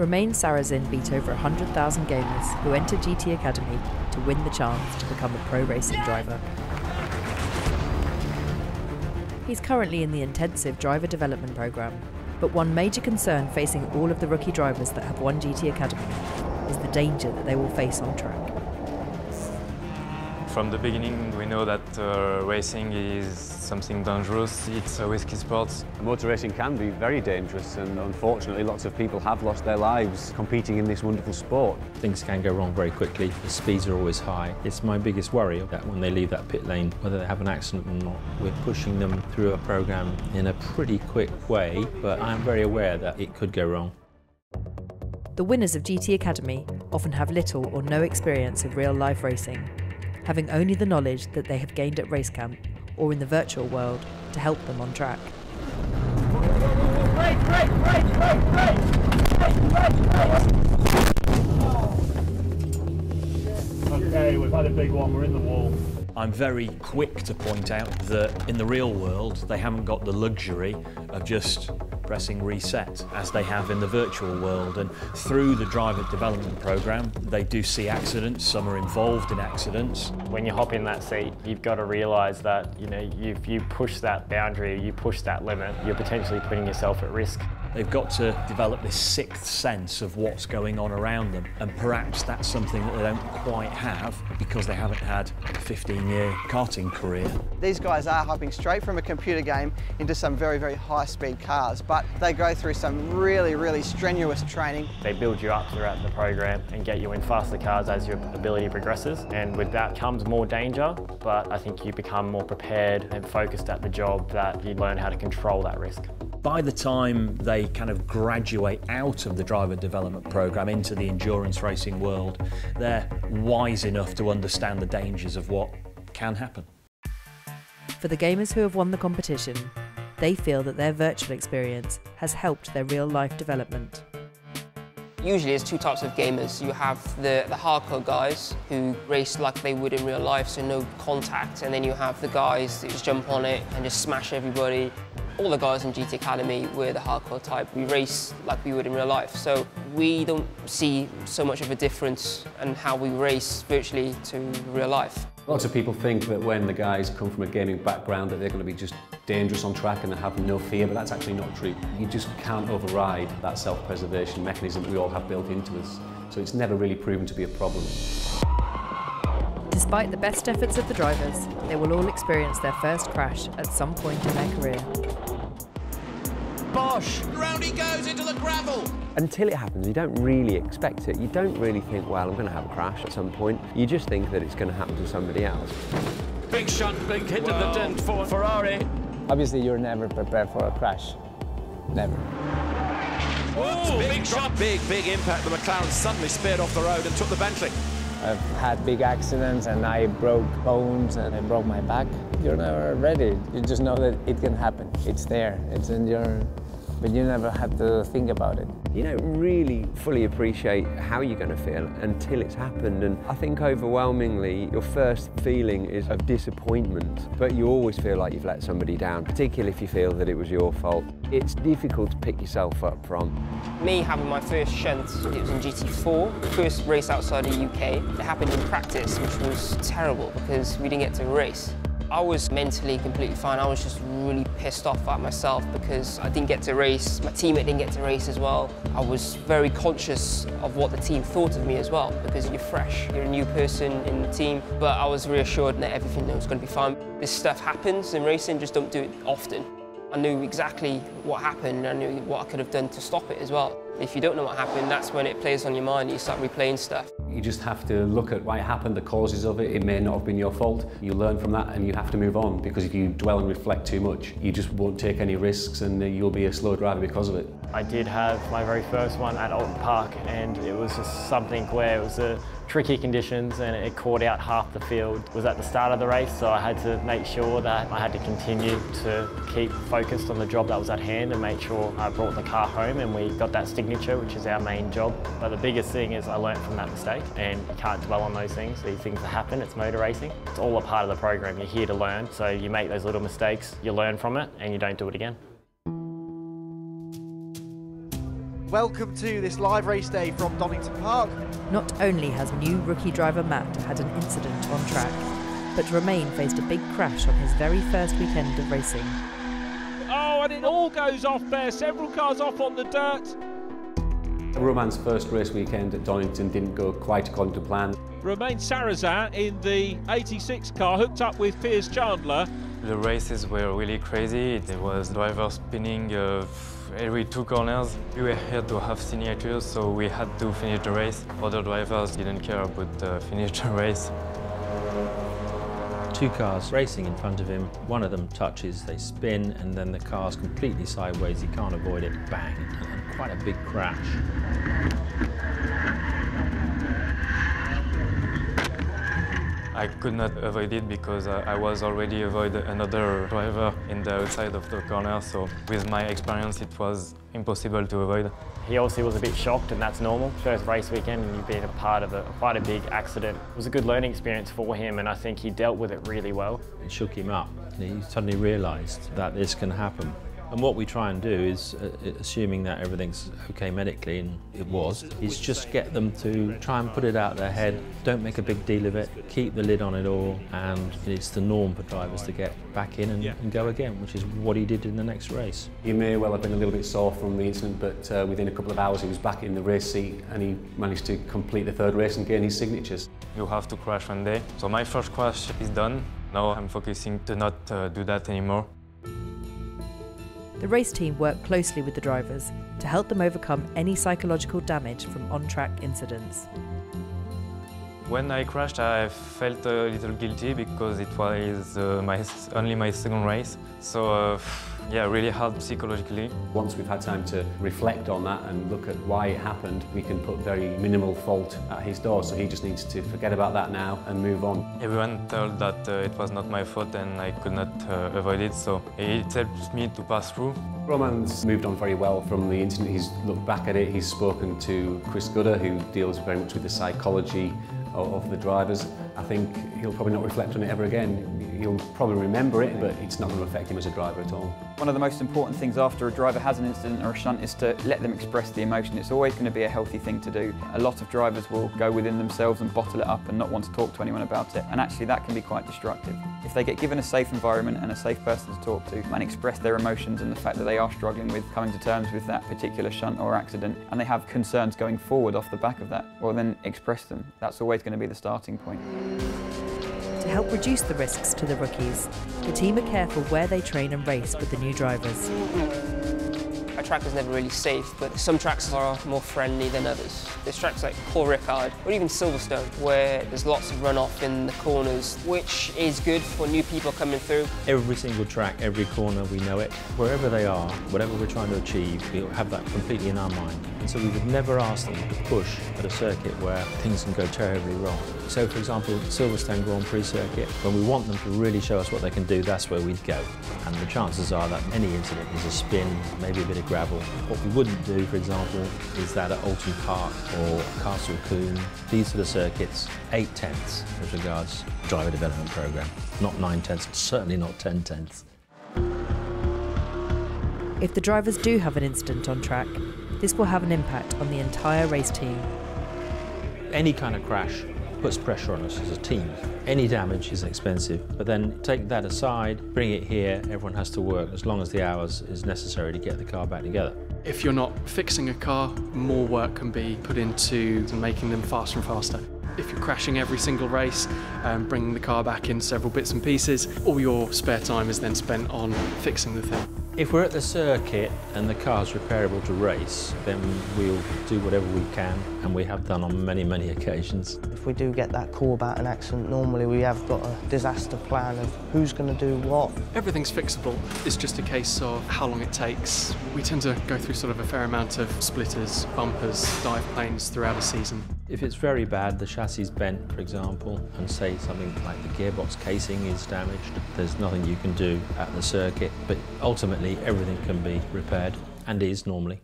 Romain Sarrazin beat over 100,000 gamers who entered GT Academy to win the chance to become a pro racing driver. He's currently in the intensive driver development program, but one major concern facing all of the rookie drivers that have won GT Academy is the danger that they will face on track. From the beginning, we know that racing is something dangerous. It's a risky sport. Motor racing can be very dangerous, and unfortunately lots of people have lost their lives competing in this wonderful sport. Things can go wrong very quickly. The speeds are always high. It's my biggest worry that when they leave that pit lane, whether they have an accident or not, we're pushing them through a program in a pretty quick way, but I'm very aware that it could go wrong. The winners of GT Academy often have little or no experience of real-life racing, having only the knowledge that they have gained at race camp or in the virtual world to help them on track. Okay, we've had a big one, we're in the wall. I'm very quick to point out that in the real world they haven't got the luxury of just pressing reset as they have in the virtual world, and through the driver development program they do see accidents, some are involved in accidents. When you hop in that seat, you've got to realise that if you push that boundary, you push that limit, you're potentially putting yourself at risk. They've got to develop this sixth sense of what's going on around them, and perhaps that's something that they don't quite have because they haven't had a 15-year karting career. These guys are hopping straight from a computer game into some very, very high-speed cars, but they go through some really, really strenuous training. They build you up throughout the program and get you in faster cars as your ability progresses, and with that comes more danger, but I think you become more prepared and focused at the job that you learn how to control that risk. By the time they kind of graduate out of the driver development program into the endurance racing world, they're wise enough to understand the dangers of what can happen. For the gamers who have won the competition, they feel that their virtual experience has helped their real-life development. Usually there's two types of gamers. You have the hardcore guys who race like they would in real life, so no contact, and then you have the guys that just jump on it and just smash everybody. All the guys in GT Academy, we're the hardcore type. We race like we would in real life, so we don't see so much of a difference in how we race virtually to real life. Lots of people think that when the guys come from a gaming background that they're going to be just dangerous on track and they have no fear, but that's actually not true. You just can't override that self-preservation mechanism that we all have built into us, so it's never really proven to be a problem. Despite the best efforts of the drivers, they will all experience their first crash at some point in their career. Bosh! Round he goes into the gravel! Until it happens, you don't really expect it. You don't really think, well, I'm going to have a crash at some point. You just think that it's going to happen to somebody else. Big shot, big hit of the dent for Ferrari. Obviously, you're never prepared for a crash. Never. Oh, big shot, big impact. The McLaren suddenly speared off the road and took the Bentley. I've had big accidents and I broke bones and I broke my back. You're never ready. You just know that it can happen. It's there, it's in your... but you never have to think about it. You don't really fully appreciate how you're going to feel until it's happened, and I think overwhelmingly your first feeling is of disappointment, but you always feel like you've let somebody down, particularly if you feel that it was your fault. It's difficult to pick yourself up from. Me having my first shunt, it was in GT4, first race outside the UK. It happened in practice, which was terrible because we didn't get to race. I was mentally completely fine. I was just really pissed off at myself because I didn't get to race. My teammate didn't get to race as well. I was very conscious of what the team thought of me as well because you're fresh, you're a new person in the team. But I was reassured that everything was going to be fine. This stuff happens in racing, just don't do it often. I knew exactly what happened and I knew what I could have done to stop it as well. If you don't know what happened, that's when it plays on your mind, you start replaying stuff. You just have to look at why it happened, the causes of it. It may not have been your fault. You learn from that and you have to move on, because if you dwell and reflect too much, you just won't take any risks and you'll be a slow driver because of it. I did have my very first one at Alton Park, and it was just something where it was tricky conditions and it caught out half the field. It was at the start of the race, so I had to make sure that I had to continue to keep focused on the job that was at hand and make sure I brought the car home and we got that signature, which is our main job. But the biggest thing is I learned from that mistake, and you can't dwell on those things. These things that happen, it's motor racing. It's all a part of the program. You're here to learn, so you make those little mistakes, you learn from it and you don't do it again. Welcome to this live race day from Donington Park. Not only has new rookie driver Matt had an incident on track, but Romain faced a big crash on his very first weekend of racing. Oh, and it all goes off there, several cars off on the dirt. Romain's first race weekend at Donington didn't go quite according to plan. Romain Sarrazin in the 86 car hooked up with Piers Chandler. The races were really crazy. There was drivers spinning every 2 corners. We were here to have signatures, so we had to finish the race. Other drivers didn't care about finish the race. 2 cars racing in front of him. One of them touches, they spin, and then the car's completely sideways. He can't avoid it. Bang! And quite a big crash. I could not avoid it because I was already avoiding another driver in the outside of the corner, so with my experience it was impossible to avoid. He obviously was a bit shocked, and that's normal. First race weekend and you've been a part of quite a big accident. It was a good learning experience for him, and I think he dealt with it really well. It shook him up. He suddenly realised that this can happen. And what we try and do is, assuming that everything's okay medically, and it was, is just get them to try and put it out of their head, don't make a big deal of it, keep the lid on it all, and it's the norm for drivers to get back in and go again, which is what he did in the next race. He may well have been a little bit sore from the incident, but within a couple of hours he was back in the race seat and he managed to complete the 3rd race and gain his signatures. You have to crash one day. So my first crash is done. Now I'm focusing to not do that anymore. The race team worked closely with the drivers to help them overcome any psychological damage from on-track incidents. When I crashed, I felt a little guilty because it was only my 2nd race. So yeah, really hard psychologically. Once we've had time to reflect on that and look at why it happened, we can put very minimal fault at his door, so he just needs to forget about that now and move on. Everyone told that it was not my fault and I could not avoid it, so it helps me to pass through. Romain's moved on very well from the incident. He's looked back at it, he's spoken to Chris Gooder, who deals very much with the psychology of the drivers. I think he'll probably not reflect on it ever again. He'll probably remember it, but it's not going to affect him as a driver at all. One of the most important things after a driver has an incident or a shunt is to let them express the emotion. It's always going to be a healthy thing to do. A lot of drivers will go within themselves and bottle it up and not want to talk to anyone about it, and actually that can be quite destructive. If they get given a safe environment and a safe person to talk to and express their emotions and the fact that they are struggling with coming to terms with that particular shunt or accident, and they have concerns going forward off the back of that, well then express them. That's always going to be the starting point. To help reduce the risks to the rookies, the team are careful where they train and race with the new drivers. A track is never really safe, but some tracks are more friendly than others. There's tracks like Paul Ricard or even Silverstone, where there's lots of runoff in the corners, which is good for new people coming through. Every single track, every corner, we know it. Wherever they are, whatever we're trying to achieve, we have that completely in our mind. And so we would never ask them to push at a circuit where things can go terribly wrong. So for example, Silverstone Grand Prix circuit, when we want them to really show us what they can do, that's where we'd go. And the chances are that any incident is a spin, maybe a bit of gravel. What we wouldn't do, for example, is that at Alton Park or Castle Coombe. These are the circuits, 8/10 as regards driver development programme. Not 9/10, certainly not 10/10. If the drivers do have an incident on track, this will have an impact on the entire race team. Any kind of crash puts pressure on us as a team. Any damage is expensive, but then take that aside, bring it here, everyone has to work as long as the hours is necessary to get the car back together. If you're not fixing a car, more work can be put into making them faster and faster. If you're crashing every single race, bringing the car back in several bits and pieces, all your spare time is then spent on fixing the thing. If we're at the circuit and the car's repairable to race, then we'll do whatever we can, and we have done on many, many occasions. If we do get that call about an accident, normally we have got a disaster plan of who's going to do what. Everything's fixable. It's just a case of how long it takes. We tend to go through sort of a fair amount of splitters, bumpers, dive planes throughout a season. If it's very bad, the chassis is bent, for example, and say something like the gearbox casing is damaged, there's nothing you can do at the circuit, but ultimately everything can be repaired, and is normally.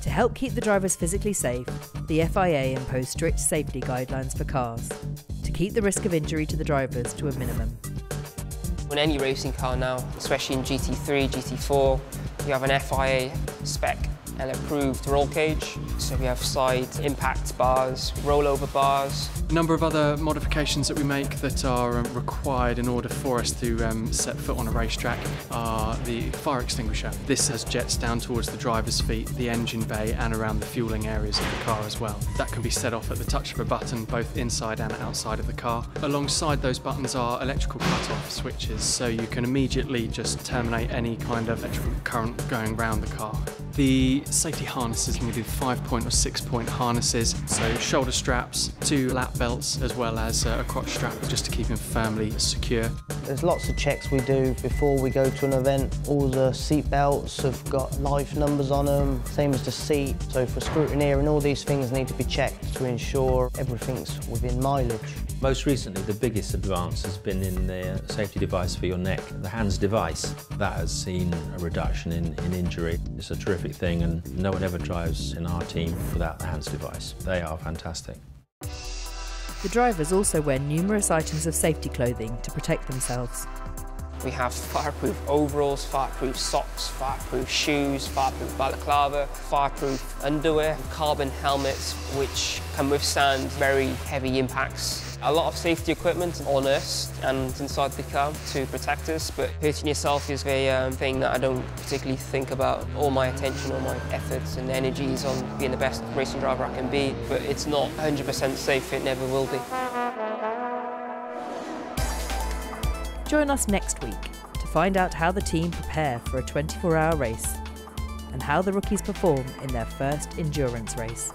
To help keep the drivers physically safe, the FIA imposed strict safety guidelines for cars to keep the risk of injury to the drivers to a minimum. In any racing car now, especially in GT3, GT4, you have an FIA spec an improved roll cage. So we have side impact bars, rollover bars. A number of other modifications that we make that are required in order for us to set foot on a racetrack are the fire extinguisher. This has jets down towards the driver's feet, the engine bay and around the fueling areas of the car as well. That can be set off at the touch of a button both inside and outside of the car. Alongside those buttons are electrical cut-off switches, so you can immediately just terminate any kind of electrical current going around the car. The safety harnesses can be 5-point or 6-point harnesses, so shoulder straps, 2 lap belts as well as a crotch strap just to keep him firmly secure. There's lots of checks we do before we go to an event. All the seat belts have got life numbers on them, same as the seat. So for scrutineer and all these things need to be checked to ensure everything's within mileage. Most recently, the biggest advance has been in the safety device for your neck, the HANDS device. That has seen a reduction in injury. It's a terrific thing, and no one ever drives in our team without the HANDS device. They are fantastic. The drivers also wear numerous items of safety clothing to protect themselves. We have fireproof overalls, fireproof socks, fireproof shoes, fireproof balaclava, fireproof underwear, carbon helmets which can withstand very heavy impacts. A lot of safety equipment on us and inside the car to protect us, but hurting yourself is a thing that I don't particularly think about. All my attention, all my efforts and energies on being the best racing driver I can be, but it's not 100% safe, it never will be. Join us next week to find out how the team prepare for a 24-hour race and how the rookies perform in their first endurance race.